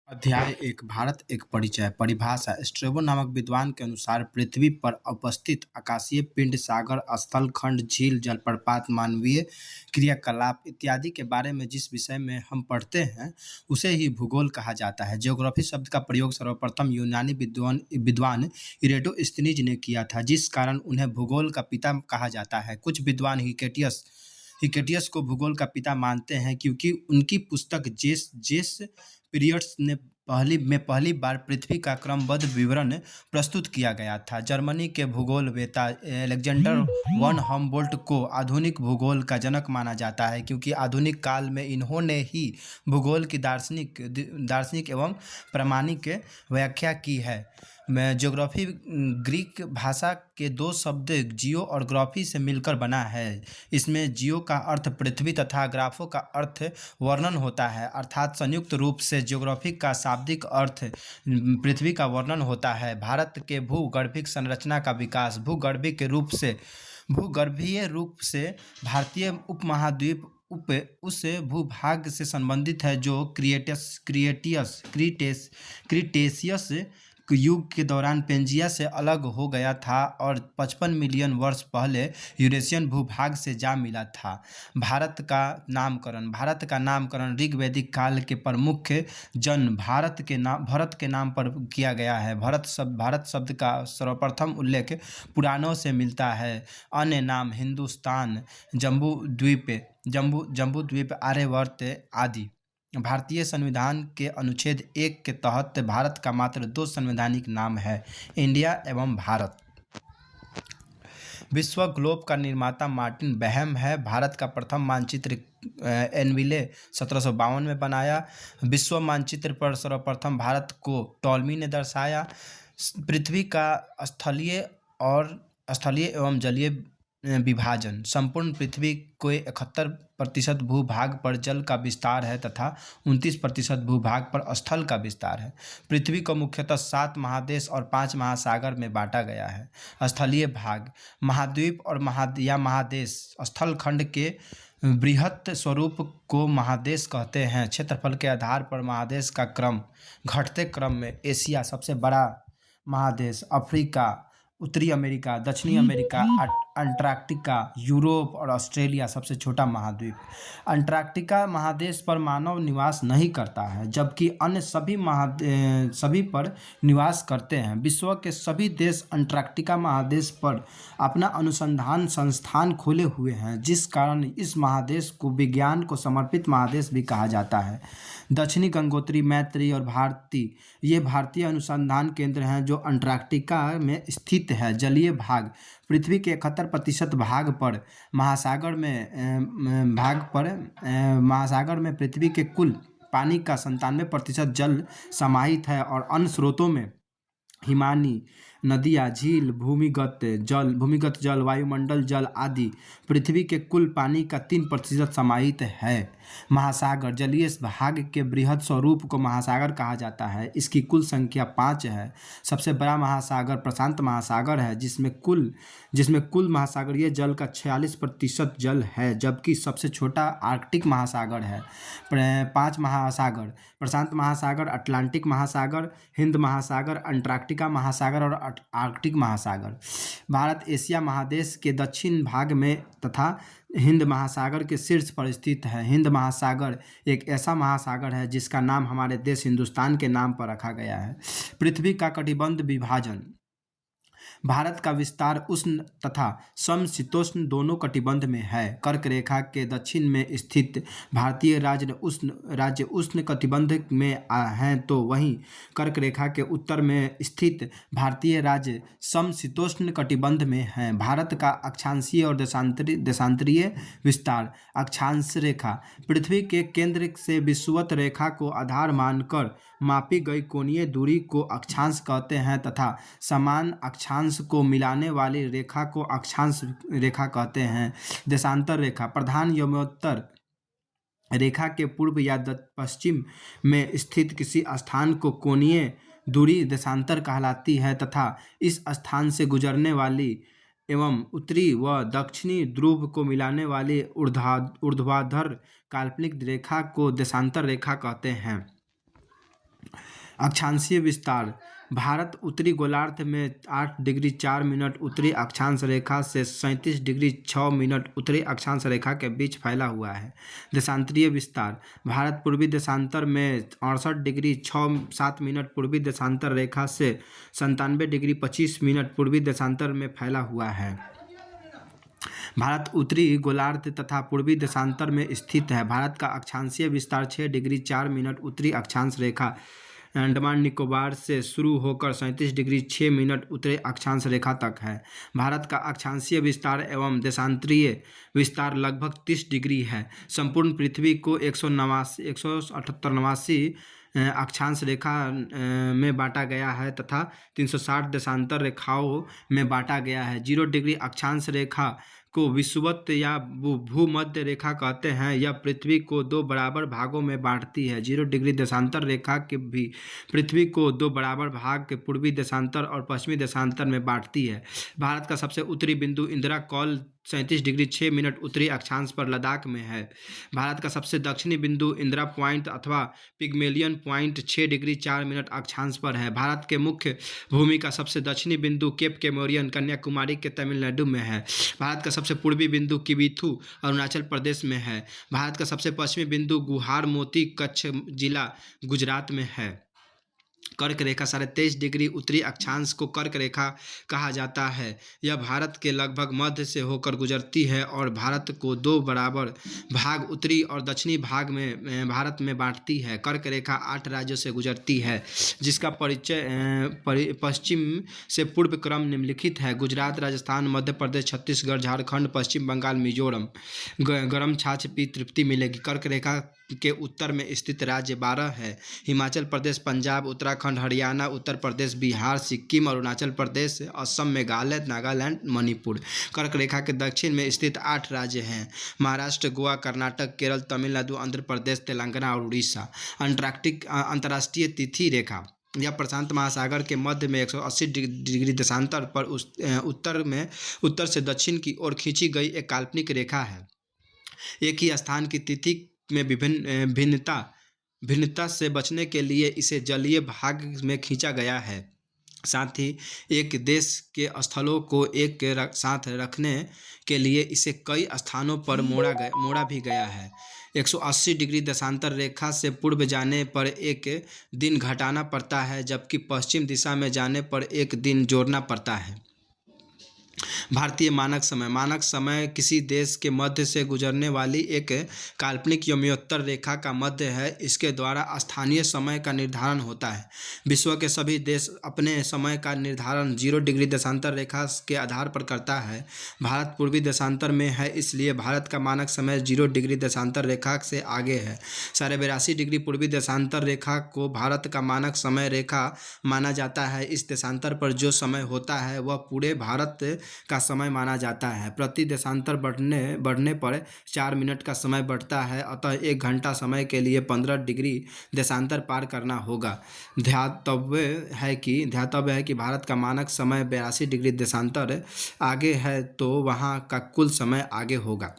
अध्याय एक भारत एक परिचय परिभाषा स्ट्रैबो नामक विद्वान के अनुसार पृथ्वी पर उपस्थित आकाशीय पिंड सागर स्थल खंड झील जलप्रपात मानवीय क्रियाकलाप इत्यादि के बारे में जिस विषय में हम पढ़ते हैं उसे ही भूगोल कहा जाता है। ज्योग्राफी शब्द का प्रयोग सर्वप्रथम यूनानी विद्वान विद्वान इरेटोस्थनीज ने किया था, जिस कारण उन्हें भूगोल का पिता कहा जाता है। कुछ विद्वान हिकेटियस को भूगोल का पिता मानते हैं क्योंकि उनकी पुस्तक जेस जेस पीरियड्स ने पहली बार पृथ्वी का क्रमबद्ध विवरण प्रस्तुत किया गया था। जर्मनी के भूगोलवेत्ता अलेक्जेंडर वन हम्बोल्ट को आधुनिक भूगोल का जनक माना जाता है क्योंकि आधुनिक काल में इन्होंने ही भूगोल की दार्शनिक एवं प्रामाणिक व्याख्या की है। ज्योग्राफी ग्रीक भाषा के दो शब्द जियो और ग्राफी से मिलकर बना है। इसमें जियो का अर्थ पृथ्वी तथा ग्राफो का अर्थ वर्णन होता है, अर्थात संयुक्त रूप से ज्योग्राफी का शाब्दिक अर्थ पृथ्वी का वर्णन होता है। भारत के भूगर्भिक संरचना का विकास भूगर्भीय रूप से भारतीय उपमहाद्वीप उस भूभाग से संबंधित है जो क्रीटेशियस युग के दौरान पेंजिया से अलग हो गया था और 55 मिलियन वर्ष पहले यूरेशियन भूभाग से जा मिला था। भारत का नामकरण ऋग्वैदिक काल के प्रमुख जन भरत के नाम पर किया गया है। भारत शब्द का सर्वप्रथम उल्लेख पुराणों से मिलता है। अन्य नाम हिंदुस्तान, जम्बूद्वीप, आर्यवर्त आदि। भारतीय संविधान के अनुच्छेद 1 के तहत भारत का मात्र 2 संवैधानिक नाम है, इंडिया एवं भारत। विश्व ग्लोब का निर्माता मार्टिन बैहम है। भारत का प्रथम मानचित्र एनविले 1752 में बनाया। विश्व मानचित्र पर सर्वप्रथम भारत को टॉलमी ने दर्शाया। पृथ्वी का स्थलीय एवं जलीय विभाजन। संपूर्ण पृथ्वी के 71% भूभाग पर जल का विस्तार है तथा 29% भूभाग पर स्थल का विस्तार है। पृथ्वी को मुख्यतः 7 महादेश और 5 महासागर में बांटा गया है। स्थलीय भाग महाद्वीप और महादेश स्थल खंड के बृहत स्वरूप को महादेश कहते हैं। क्षेत्रफल के आधार पर महादेश का क्रम घटते क्रम में एशिया सबसे बड़ा महादेश, अफ्रीका, उत्तरी अमेरिका, दक्षिणी अमेरिका, अंटार्कटिका, यूरोप और ऑस्ट्रेलिया सबसे छोटा महाद्वीप। अंटार्कटिका महादेश पर मानव निवास नहीं करता है, जबकि अन्य सभी पर निवास करते हैं। विश्व के सभी देश अंटार्कटिका महादेश पर अपना अनुसंधान संस्थान खोले हुए हैं, जिस कारण इस महादेश को विज्ञान को समर्पित महादेश भी कहा जाता है। दक्षिणी गंगोत्री, मैत्री और भारती ये भारतीय अनुसंधान केंद्र हैं जो अंटार्कटिका में स्थित है। जलीय भाग पृथ्वी के 71% महासागर में पृथ्वी के कुल पानी का 97% जल समाहित है और अन्य स्रोतों में हिमानी, नदियाँ, झील, भूमिगत जल, वायुमंडल जल आदि। पृथ्वी के कुल पानी का 3% समाहित है। महासागर जलीय भाग के बृहद स्वरूप को महासागर कहा जाता है। इसकी कुल संख्या 5 है। सबसे बड़ा महासागर प्रशांत महासागर है, जिसमें कुल महासागरीय जल का 46% जल है, जबकि सबसे छोटा आर्कटिक महासागर है। 5 महासागर प्रशांत महासागर, अटलांटिक महासागर, हिंद महासागर, अंटार्कटिका महासागर और आर्कटिक महासागर। भारत एशिया महादेश के दक्षिण भाग में तथा हिंद महासागर के शीर्ष पर स्थित है। हिंद महासागर एक ऐसा महासागर है जिसका नाम हमारे देश हिंदुस्तान के नाम पर रखा गया है। पृथ्वी का कटिबंध विभाजन। भारत का विस्तार उष्ण तथा समशीतोष्ण दोनों कटिबंध में है। कर्क रेखा के दक्षिण में स्थित भारतीय राज्य उष्ण कटिबंध में हैं, तो वहीं कर्क रेखा के उत्तर में स्थित भारतीय राज्य समशीतोष्ण कटिबंध में हैं। भारत का अक्षांशीय और देशांतरीय विस्तार। अक्षांश रेखा पृथ्वी के केंद्र से विषुवत रेखा को आधार मानकर मापी गई कोणीय दूरी को अक्षांश कहते हैं तथा समान अक्षांश को मिलाने वाली रेखा को अक्षांश रेखा कहते हैं। देशांतर रेखा प्रधान यमोत्तर रेखा के पूर्व या पश्चिम में स्थित किसी स्थान को कोणीय दूरी देशांतर कहलाती है तथा इस स्थान से गुजरने वाली एवं उत्तरी व दक्षिणी ध्रुव को मिलाने वाली ऊर्ध्वाधर काल्पनिक रेखा को देशांतर रेखा कहते हैं। अक्षांशीय विस्तार। भारत उत्तरी गोलार्ध में 8 डिग्री 4 मिनट उत्तरी अक्षांश रेखा से 37 डिग्री 6 मिनट उत्तरी अक्षांश रेखा के बीच फैला हुआ है। देशांतरीय विस्तार। भारत पूर्वी देशांतर में 68 डिग्री 7 मिनट पूर्वी देशांतर रेखा से 97 डिग्री 25 मिनट पूर्वी देशांतर में फैला हुआ है। भारत उत्तरी गोलार्ध तथा पूर्वी देशांतर में स्थित है। भारत का अक्षांशीय विस्तार 6 डिग्री 4 मिनट उत्तरी अक्षांश रेखा अंडमान निकोबार से शुरू होकर 37 डिग्री 6 मिनट उत्तरी अक्षांश रेखा तक है। भारत का अक्षांशीय विस्तार एवं देशांतरीय विस्तार लगभग 30 डिग्री है। संपूर्ण पृथ्वी को 178 अक्षांश रेखा में बांटा गया है तथा 360 देशांतर रेखाओं में बांटा गया है। 0 डिग्री अक्षांश रेखा को विषुवत या भूमध्य रेखा कहते हैं। यह पृथ्वी को 2 बराबर भागों में बांटती है। 0 डिग्री देशांतर रेखा के भी पृथ्वी को 2 बराबर भाग के पूर्वी देशांतर और पश्चिमी देशांतर में बांटती है। भारत का सबसे उत्तरी बिंदु इंदिरा कौल 37 डिग्री 6 मिनट उत्तरी अक्षांश पर लद्दाख में है। भारत का सबसे दक्षिणी बिंदु इंदिरा पॉइंट अथवा पिग्मेलियन पॉइंट 6 डिग्री 4 मिनट अक्षांश पर है। भारत के मुख्य भूमि का सबसे दक्षिणी बिंदु केप केमोरियन कन्याकुमारी के तमिलनाडु में है। भारत का सबसे पूर्वी बिंदु किबिथु अरुणाचल प्रदेश में है। भारत का सबसे पश्चिमी बिंदु गुहार मोती कच्छ जिला गुजरात में है। कर्क रेखा 23.5 डिग्री उत्तरी अक्षांश को कर्क रेखा कहा जाता है। यह भारत के लगभग मध्य से होकर गुजरती है और भारत को 2 बराबर भाग उत्तरी और दक्षिणी भाग में भारत में बांटती है। कर्क रेखा 8 राज्यों से गुजरती है जिसका परिचय पश्चिम से पूर्व क्रम निम्नलिखित है। गुजरात, राजस्थान, मध्य प्रदेश, छत्तीसगढ़, झारखंड, पश्चिम बंगाल, मिजोरम। गर्म छाछ पी तृप्ति मिलेगी। कर्क रेखा के उत्तर में स्थित राज्य 12 है। हिमाचल प्रदेश, पंजाब, उत्तराखंड, हरियाणा, उत्तर प्रदेश, बिहार, सिक्किम, अरुणाचल प्रदेश, असम, मेघालय, नागालैंड, मणिपुर। कर्क रेखा के दक्षिण में स्थित 8 राज्य हैं। महाराष्ट्र, गोवा, कर्नाटक, केरल, तमिलनाडु, आंध्र प्रदेश, तेलंगाना और उड़ीसा। अंतर्राष्ट्रीय तिथि रेखा। यह प्रशांत महासागर के मध्य में 180 डिग्री देशांतर पर उत्तर से दक्षिण की ओर खींची गई एक काल्पनिक रेखा है। एक ही स्थान की तिथि में भिन्नता से बचने के लिए इसे जलीय भाग में खींचा गया है। साथ ही एक देश के स्थलों को एक साथ रखने के लिए इसे कई स्थानों पर मोड़ा भी गया है। 180 डिग्री देशांतर रेखा से पूर्व जाने पर एक दिन घटाना पड़ता है जबकि पश्चिम दिशा में जाने पर एक दिन जोड़ना पड़ता है। भारतीय मानक समय किसी देश के मध्य से गुजरने वाली एक काल्पनिक यमोत्तर रेखा का मध्य है। इसके द्वारा स्थानीय समय का निर्धारण होता है। विश्व के सभी देश अपने समय का निर्धारण 0 डिग्री देशांतर रेखा के आधार पर करता है। भारत पूर्वी देशांतर में है इसलिए भारत का मानक समय 0 डिग्री देशांतर रेखा से आगे है। 82.5 डिग्री पूर्वी देशांतर रेखा को भारत का मानक समय रेखा माना जाता है। इस देशांतर पर जो समय होता है वह पूरे भारत का समय माना जाता है। प्रति देशांतर बढ़ने पर 4 मिनट का समय बढ़ता है। अतः 1 घंटा समय के लिए 15 डिग्री देशांतर पार करना होगा। ध्यातव्य है कि भारत का मानक समय 82 डिग्री देशांतर आगे है तो वहाँ का कुल समय आगे होगा।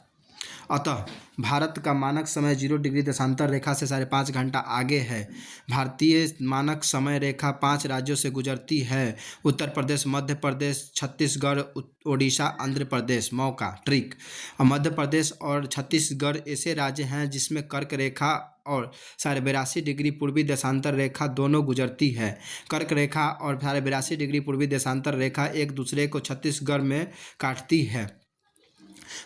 अतः भारत का मानक समय 0 डिग्री देशांतर रेखा से 5.5 घंटा आगे है। भारतीय मानक समय रेखा 5 राज्यों से गुजरती है। उत्तर प्रदेश, मध्य प्रदेश, छत्तीसगढ़, ओडिशा, आंध्र प्रदेश। मौका ट्रिक। मध्य प्रदेश और छत्तीसगढ़ ऐसे राज्य हैं जिसमें कर्क रेखा और 82.5 डिग्री पूर्वी देशांतर रेखा दोनों गुजरती है। कर्क रेखा और 82.5 डिग्री पूर्वी देशांतर रेखा एक दूसरे को छत्तीसगढ़ में काटती है।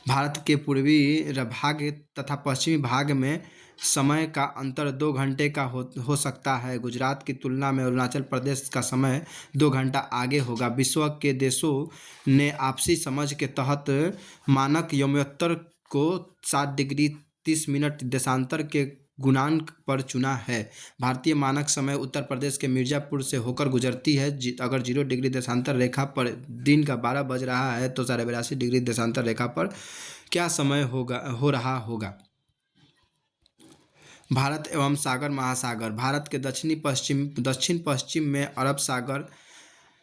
भारत के पूर्वी भाग तथा पश्चिमी भाग में समय का अंतर 2 घंटे का हो सकता है। गुजरात की तुलना में अरुणाचल प्रदेश का समय 2 घंटा आगे होगा। विश्व के देशों ने आपसी समझ के तहत मानक यमोत्तर को 7 डिग्री 30 मिनट देशांतर के गुणांक पर चुना है। भारतीय मानक समय उत्तर प्रदेश के मिर्ज़ापुर से होकर गुजरती है। अगर 0 डिग्री देशांतर रेखा पर दिन का 12 बज रहा है तो 82.5 डिग्री देशांतर रेखा पर क्या समय हो रहा होगा। भारत एवं सागर महासागर। भारत के दक्षिण पश्चिम में अरब सागर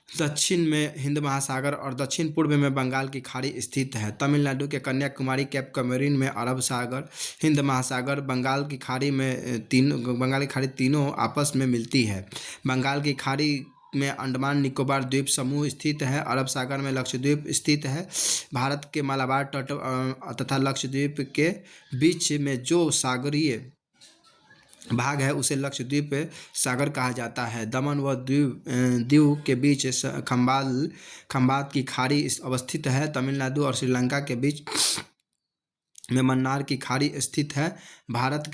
दक्षिण में हिंद महासागर और दक्षिण पूर्व में बंगाल की खाड़ी स्थित है। तमिलनाडु के कन्याकुमारी, केप कॉमोरिन में अरब सागर, हिंद महासागर, बंगाल की खाड़ी तीनों आपस में मिलती है। बंगाल की खाड़ी में अंडमान निकोबार द्वीप समूह स्थित है। अरब सागर में लक्षद्वीप स्थित है। भारत के मालाबार तट तथा लक्षद्वीप के बीच में जो सागरीय भाग है उसे लक्षद्वीप सागर कहा जाता है। दमन व दीव के बीच खंबात की खाड़ी अवस्थित है। तमिलनाडु और श्रीलंका के बीच में मन्नार की खाड़ी स्थित है। भारत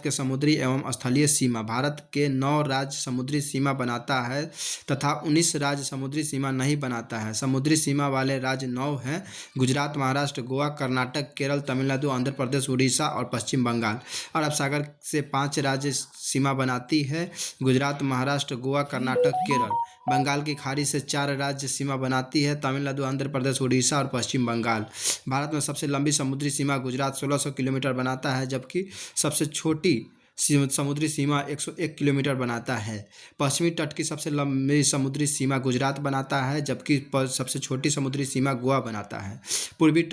के समुद्री एवं स्थलीय सीमा, भारत के 9 राज्य समुद्री सीमा बनाता है तथा 19 राज्य समुद्री सीमा नहीं बनाता है। समुद्री सीमा वाले राज्य 9 हैं: गुजरात, महाराष्ट्र, गोवा, कर्नाटक, केरल, तमिलनाडु, आंध्र प्रदेश, उड़ीसा और पश्चिम बंगाल। अरब सागर से 5 राज्य सीमा बनाती है: गुजरात, महाराष्ट्र, गोवा, कर्नाटक, केरल। बंगाल की खाड़ी से 4 राज्य सीमा बनाती है: तमिलनाडु, आंध्र प्रदेश, उड़ीसा और पश्चिम बंगाल। भारत में सबसे लंबी समुद्री सीमा गुजरात 1600 किलोमीटर बनाता है, जबकि सबसे छोटी समुद्री सीमा 101 किलोमीटर बनाता है। पश्चिमी तट की सबसे लंबी समुद्री सीमा गुजरात बनाता है, जबकि सबसे छोटी समुद्री सीमा गोवा बनाता है। पूर्वी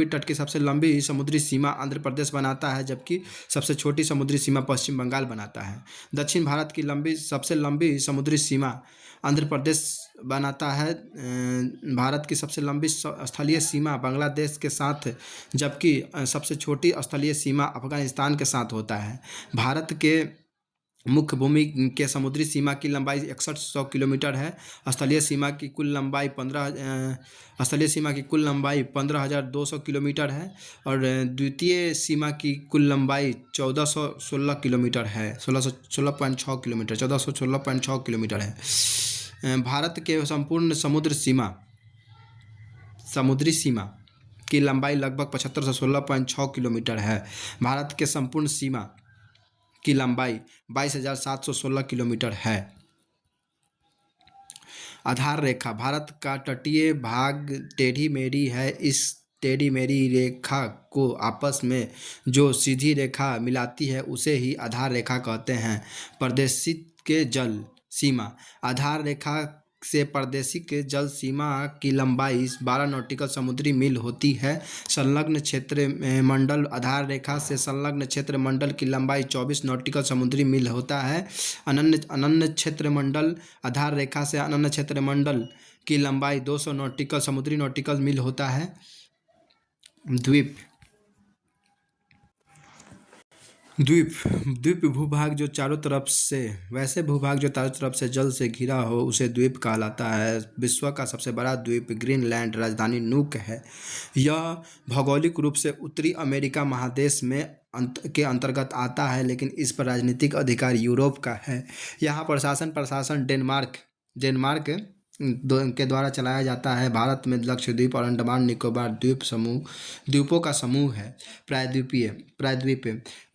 तट की सबसे लंबी समुद्री सीमा आंध्र प्रदेश बनाता है, जबकि सबसे छोटी समुद्री सीमा पश्चिम बंगाल बनाता है। दक्षिण भारत की सबसे लंबी समुद्री सीमा आंध्र प्रदेश बनाता है। भारत की सबसे लंबी स्थलीय सीमा बांग्लादेश के साथ, जबकि सबसे छोटी स्थलीय सीमा अफगानिस्तान के साथ होता है। भारत के मुख्य भूमि के समुद्री सीमा की लंबाई 6100 किलोमीटर है। स्थलीय सीमा की कुल लंबाई 15,200 किलोमीटर है और द्वितीय सीमा की कुल लंबाई 1416 किलोमीटर है, 16.6 किलोमीटर, 1416.6 किलोमीटर है। भारत के संपूर्ण समुद्री सीमा की लंबाई लगभग 75 से 16.6 किलोमीटर है। भारत के संपूर्ण सीमा की लंबाई 22,716 किलोमीटर है। आधार रेखा, भारत का तटीय भाग टेढ़ी मेढ़ी है। इस टेढ़ी मेढ़ी रेखा को आपस में जो सीधी रेखा मिलाती है उसे ही आधार रेखा कहते हैं। प्रदेशित के जल सीमा, आधार रेखा से प्रदेशी के जल सीमा की लंबाई 12 नॉटिकल समुद्री मील होती है। संलग्न क्षेत्र मंडल, आधार रेखा से संलग्न क्षेत्र मंडल की लंबाई 24 नॉटिकल समुद्री मील होता है। अनन्य क्षेत्र मंडल, आधार रेखा से अनन्य क्षेत्र मंडल की लंबाई 200 समुद्री नॉटिकल मील होता है। द्वीप द्वीप भूभाग जो चारों तरफ से जल से घिरा हो उसे द्वीप कहलाता है। विश्व का सबसे बड़ा द्वीप ग्रीनलैंड राजधानी नूक है। यह भौगोलिक रूप से उत्तरी अमेरिका महादेश के अंतर्गत आता है, लेकिन इस पर राजनीतिक अधिकार यूरोप का है। यहाँ प्रशासन डेनमार्क के द्वारा चलाया जाता है। भारत में लक्षद्वीप और अंडमान निकोबार द्वीपों का समूह है। प्रायद्वीप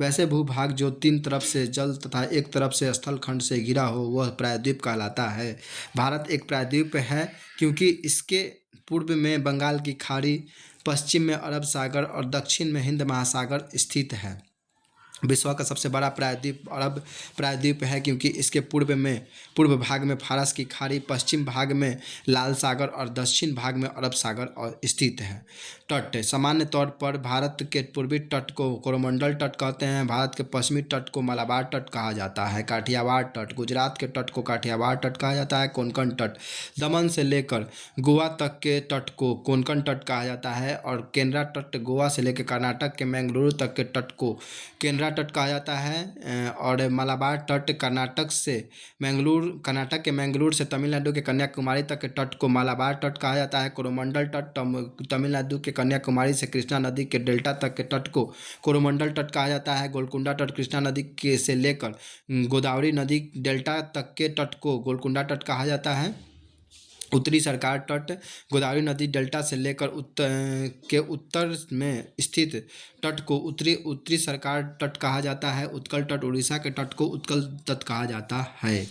वैसे भूभाग जो 3 तरफ से जल तथा एक तरफ से स्थल खंड से घिरा हो वह प्रायद्वीप कहलाता है। भारत एक प्रायद्वीप है क्योंकि इसके पूर्व में बंगाल की खाड़ी, पश्चिम में अरब सागर और दक्षिण में हिंद महासागर स्थित है। विश्व का सबसे बड़ा प्रायद्वीप अरब प्रायद्वीप है क्योंकि इसके पूर्व भाग में फारस की खाड़ी, पश्चिम भाग में लाल सागर और दक्षिण भाग में अरब सागर और स्थित है। तट, सामान्य तौर पर भारत के पूर्वी तट को कोरोमंडल तट कहते हैं। भारत के पश्चिमी तट को मालाबार तट कहा जाता है। काठियावाड़ तट, गुजरात के तट को काठियावाड़ तट कहा जाता है। कोंकण तट, दमन से लेकर गोवा तक के तट को कोंकण तट कहा जाता है और केनरा तट, गोवा से लेकर कर्नाटक के मैंगलुरु तक के तट को केनरा तट कहा जाता है। और मालाबार तट कर्नाटक के मैंगलोर से तमिलनाडु के कन्याकुमारी तक के तट को मालाबार तट कहा जाता है। कोरोमंडल तट, तमिलनाडु के कन्याकुमारी से कृष्णा नदी के डेल्टा तक के तट को कोरोमंडल तट कहा जाता है। गोलकुंडा तट, कृष्णा नदी के से लेकर गोदावरी नदी डेल्टा तक के तट को गोलकुंडा तट कहा जाता है। उत्तरी सरकार तट, गोदावरी नदी डेल्टा से लेकर उत्तर में स्थित तट को उत्तरी सरकार तट कहा जाता है। उत्कल तट, उड़ीसा के तट को उत्कल तट कहा जाता है।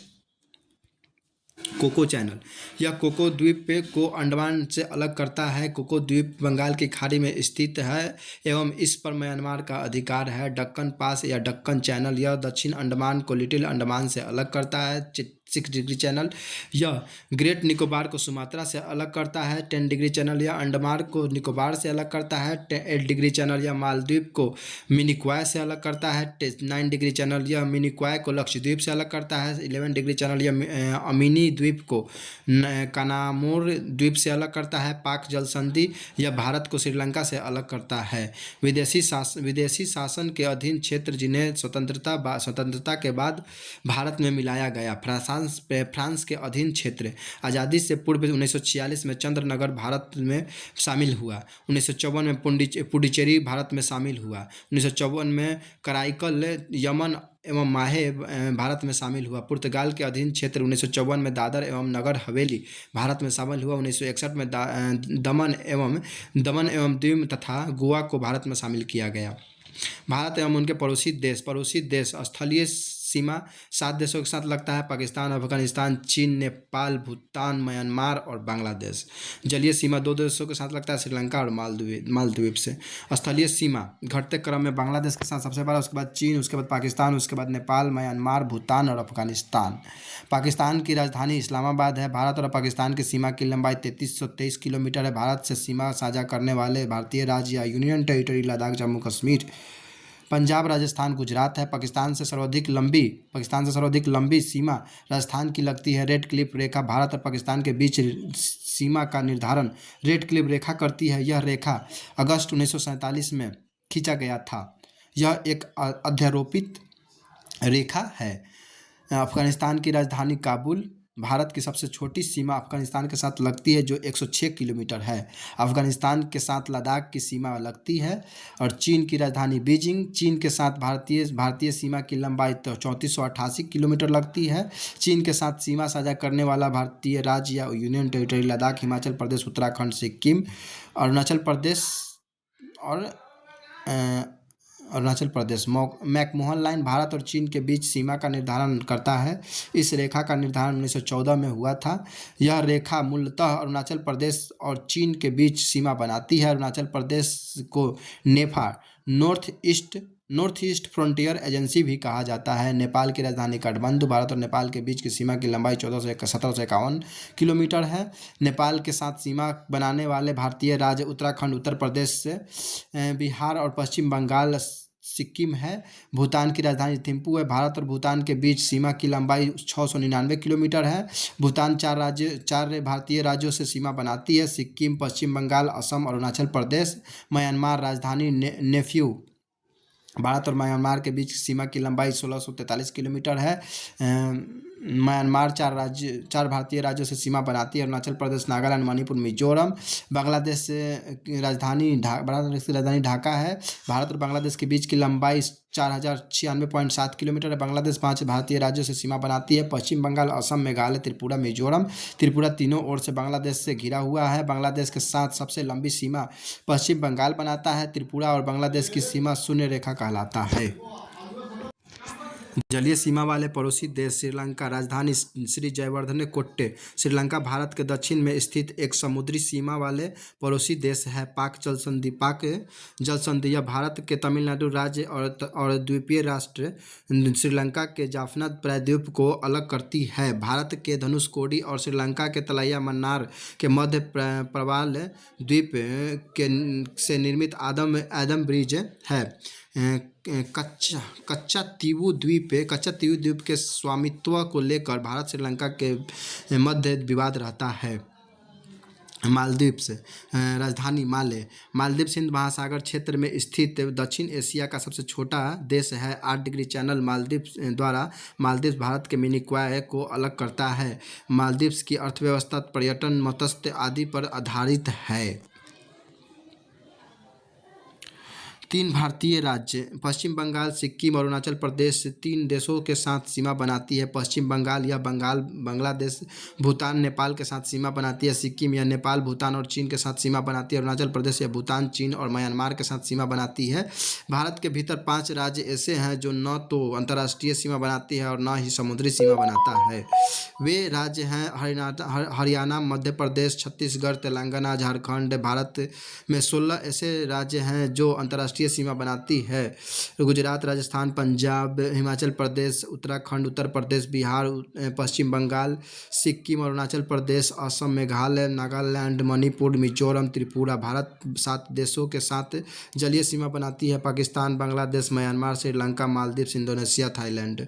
कोको चैनल, यह कोको द्वीप को अंडमान से अलग करता है। कोको द्वीप बंगाल की खाड़ी में स्थित है एवं इस पर म्यांमार का अधिकार है। दक्कन पास या दक्कन चैनल, यह दक्षिण अंडमान को लिटिल अंडमान से अलग करता है। 6 डिग्री चैनल, यह ग्रेट निकोबार को सुमात्रा से अलग करता है। 10 डिग्री चैनल, यह अंडमान को निकोबार से अलग करता है। 8 डिग्री चैनल, यह मालदीव को मिनिकॉय से अलग करता है। 9 डिग्री चैनल, यह मिनिकॉय को लक्षद्वीप से अलग करता है। 11 डिग्री चैनल, यह अमीनी द्वीप को कनामोर द्वीप से अलग करता है। पाक जल संधि, यह भारत को श्रीलंका से अलग करता है। विदेशी शासन के अधीन क्षेत्र जिन्हें स्वतंत्रता के बाद भारत में मिलाया गया। फ्रांस के अधीन क्षेत्र, आज़ादी से पूर्व 1946 में चंद्रनगर भारत में शामिल हुआ। 1954 में पुडुचेरी भारत में शामिल हुआ। 1954 में कराईकल यमन एवं माहे भारत में शामिल हुआ। पुर्तगाल के अधीन क्षेत्र 1954 में दादर एवं नगर हवेली भारत में शामिल हुआ। 1961 में दमन एवं दीव तथा गोवा को भारत में शामिल किया गया। भारत एवं उनके पड़ोसी देश स्थलीय सीमा 7 देशों के साथ लगता है: पाकिस्तान, अफगानिस्तान, चीन, नेपाल, भूटान, म्यांमार और बांग्लादेश। जलीय सीमा 2 देशों के साथ लगता है: श्रीलंका और मालदीव से। स्थलीय सीमा घटते क्रम में बांग्लादेश के साथ सबसे बड़ा, उसके बाद चीन, उसके बाद पाकिस्तान, उसके बाद नेपाल, म्यांमार, भूटान और अफगानिस्तान। पाकिस्तान की राजधानी इस्लामाबाद है। भारत और पाकिस्तान की सीमा की लंबाई 3323 किलोमीटर है। भारत से सीमा साझा करने वाले भारतीय राज्य या यूनियन टेरिटरी लद्दाख, जम्मू कश्मीर, पंजाब, राजस्थान, गुजरात है। पाकिस्तान से सर्वाधिक लंबी सीमा राजस्थान की लगती है। रेड क्लिफ रेखा भारत और पाकिस्तान के बीच सीमा का निर्धारण रेड क्लिफ रेखा करती है। यह रेखा अगस्त 1947 में खींचा गया था। यह एक अध्यारोपित रेखा है। अफगानिस्तान की राजधानी काबुल। भारत की सबसे छोटी सीमा अफगानिस्तान के साथ लगती है जो 106 किलोमीटर है। अफगानिस्तान के साथ लद्दाख की सीमा लगती है। और चीन की राजधानी बीजिंग। चीन के साथ भारतीय सीमा की लंबाई 3488 किलोमीटर लगती है। चीन के साथ सीमा साझा करने वाला भारतीय राज्य या union territory Ladakh, Himachal Pradesh, Uttarakhand, Sikkim, Arunachal Pradesh. McMahon line Bharat और चीन के बीच सीमा का निर्धारण करता है। इस रेखा का निर्धारण 1914 में हुआ था। यह रेखा मूलतः अरुणाचल प्रदेश और चीन के बीच सीमा बनाती है। अरुणाचल प्रदेश को नेफा, नॉर्थ ईस्ट फ्रंटियर एजेंसी भी कहा जाता है। नेपाल की राजधानी काठमांडू। भारत और नेपाल के बीच की सीमा की लंबाई 1751 किलोमीटर है। नेपाल के साथ सीमा बनाने वाले भारतीय राज्य उत्तराखंड, उत्तर प्रदेश, बिहार और पश्चिम बंगाल, सिक्किम है। भूटान की राजधानी थिम्पू है। भारत और भूटान के बीच सीमा की लंबाई 699 किलोमीटर है। भूटान 4 भारतीय राज्यों से सीमा बनाती है: सिक्किम, पश्चिम बंगाल, असम, अरुणाचल प्रदेश। म्यांमार राजधानी नेफियू। भारत और म्यांमार के बीच सीमा की लंबाई 1643 किलोमीटर है। म्यांमार 4 भारतीय राज्यों से सीमा बनाती है: अरुणाचल प्रदेश, नागालैंड, मणिपुर, मिजोरम। बांग्लादेश की राजधानी ढाका है। भारत और बांग्लादेश के बीच की लंबाई 4096.7 किलोमीटर है। बांग्लादेश 5 भारतीय राज्यों से सीमा बनाती है: पश्चिम बंगाल, असम, मेघालय, त्रिपुरा, मिजोरम। त्रिपुरा तीनों ओर से बांग्लादेश से घिरा हुआ है। बांग्लादेश के साथ सबसे लंबी सीमा पश्चिम बंगाल बनाता है। त्रिपुरा और बांग्लादेश की सीमा शून्य रेखा कहलाता है। जलीय सीमा वाले पड़ोसी देश श्रीलंका। राजधानी श्री जयवर्धने कोट्टे। श्रीलंका भारत के दक्षिण में स्थित एक समुद्री सीमा वाले पड़ोसी देश है। पाक जल संधि यह भारत के तमिलनाडु राज्य और द्वीपीय राष्ट्र श्रीलंका के जाफना प्रायद्वीप को अलग करती है। भारत के धनुषकोडी और श्रीलंका के तलैया मन्नार के मध्य प्रवाल द्वीप से निर्मित एडम ब्रिज है। कच्चा तीवू द्वीप के स्वामित्व को लेकर भारत श्रीलंका के मध्य विवाद रहता है। मालदीव से राजधानी मालदीव हिंद महासागर क्षेत्र में स्थित दक्षिण एशिया का सबसे छोटा देश है। 8 डिग्री चैनल मालदीव भारत के मिनिकॉय को अलग करता है। मालदीव की अर्थव्यवस्था पर्यटन, मत्स्य आदि पर आधारित है। तीन भारतीय राज्य पश्चिम बंगाल, सिक्किम और अरुणाचल प्रदेश तीन देशों के साथ सीमा बनाती है। पश्चिम बंगाल यह बांग्लादेश, भूटान, नेपाल के साथ सीमा बनाती है। सिक्किम यह नेपाल, भूटान और चीन के साथ सीमा बनाती है। अरुणाचल प्रदेश यह भूटान, चीन और म्यांमार के साथ सीमा बनाती है। भारत के भीतर 5 राज्य ऐसे हैं जो न तो अंतर्राष्ट्रीय सीमा बनाती है और न ही समुद्री सीमा बनाता है। वे राज्य हैं हरियाणा, मध्य प्रदेश, छत्तीसगढ़, तेलंगाना, झारखंड। भारत में 16 ऐसे राज्य हैं जो अंतर्राष्ट्रीय सीमा बनाती है। गुजरात, राजस्थान, पंजाब, हिमाचल प्रदेश, उत्तराखंड, उत्तर प्रदेश, बिहार, पश्चिम बंगाल, सिक्किम, अरुणाचल प्रदेश, असम, मेघालय, नागालैंड, मणिपुर, मिजोरम, त्रिपुरा। भारत 7 देशों के साथ जलीय सीमा बनाती है। Pakistan, Bangladesh, Myanmar, Sri Lanka, Maldives, Indonesia, Thailand.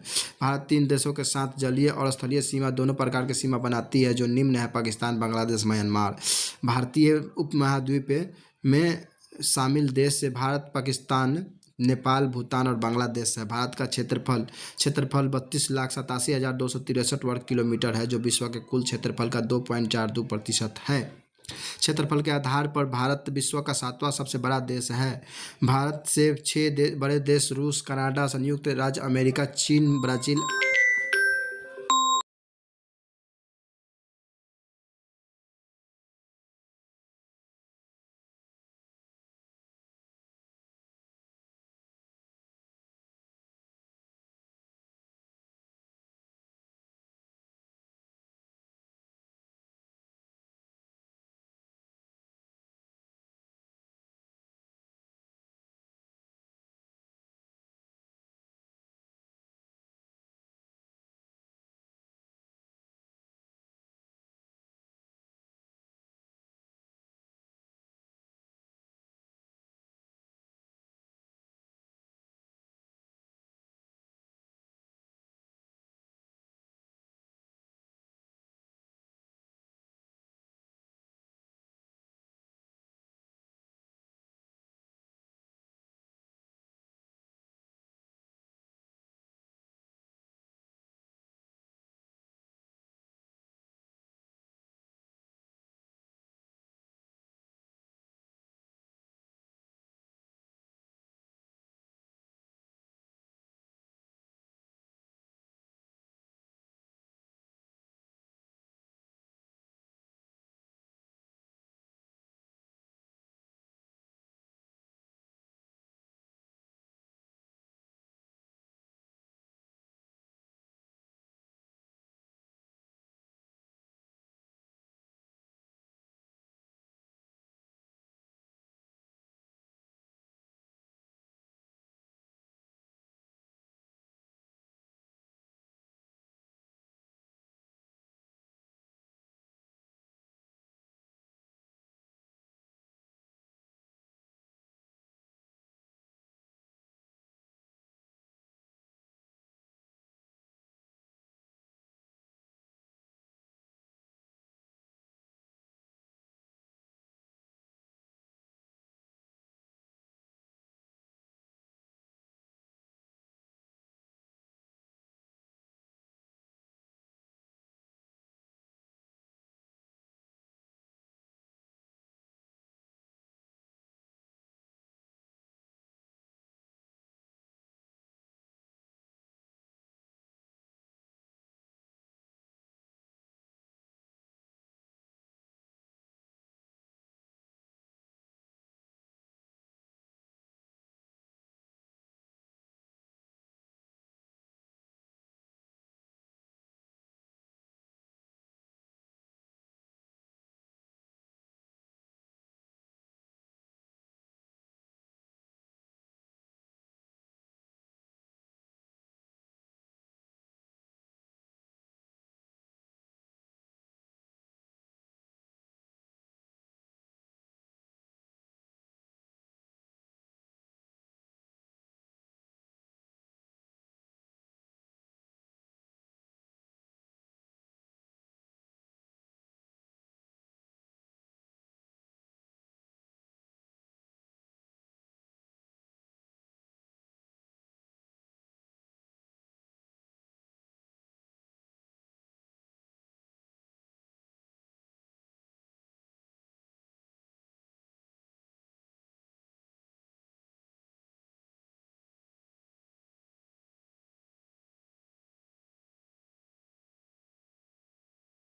Bharat 3 देशों के साथ जलीय और स्थलीय सीमा दोनों प्रकार की सीमा बनाती है, जो निम्न है: पाकिस्तान, बांग्लादेश, म्यांमार। भारतीय उपमहाद्वीप में शामिल देश से भारत, पाकिस्तान, नेपाल, भूटान और बांग्लादेश है। भारत का क्षेत्रफल 32,87,263 वर्ग किलोमीटर है, जो विश्व के कुल क्षेत्रफल का 2.42% है। क्षेत्रफल के आधार पर भारत विश्व का 7वां सबसे बड़ा देश है। भारत से 6 बड़े देश रूस, कनाडा, संयुक्त राज्य अमेरिका, चीन, ब्राज़ील